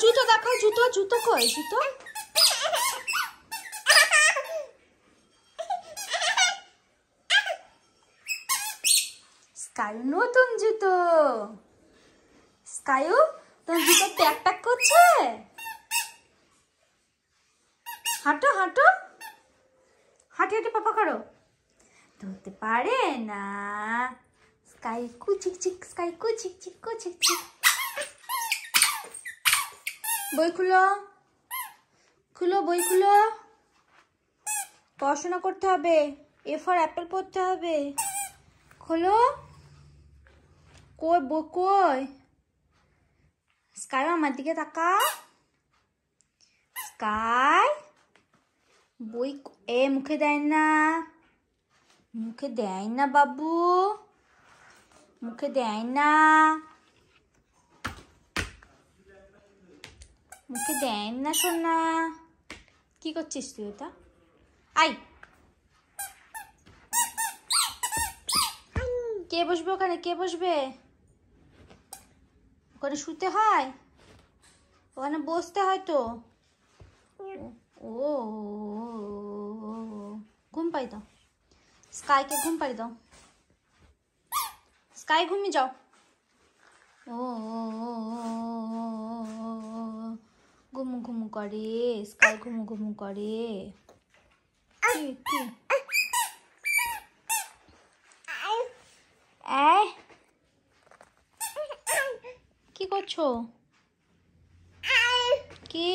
জুতো দেখাও, জুতো জুতো কই জুতো? স্কাই নতুন জুতো। স্কাইও তোমার জুতো প্যাক প্যাক করছে। হাঁটো হাঁটো হাঁটি হাঁটি পাপা করো। ধরতে পারে না। স্কাই কুচিক চিক, স্কাই কুচিক চিক কুচিক চিক। বই খুলো, খুলো বই খুলো। পড়াশোনা করতে হবে। এ ফর অ্যাপেল পড়তে হবে। খোলো। কই বই কই? স্কাই আমার দিকে তাকা। স্কাই বই এ মুখে দেয় না, মুখে দেয় না বাবু, মুখে দেয় না, মুখে দেয় না সোনা। কি করছিস তুই ওটা? আই, কে বসবে ওখানে? কে বসবে ওখানে? শুতে হয়, ওখানে বসতে হয় তো। ও ঘুম পাই দাও, স্কাইকে ঘুম পাই দাও। স্কাই ঘুমিয়ে যাও। ও ঘুমু ঘুমু করে, স্কাই ঘুমু ঘুমু করে। কি করছো? কি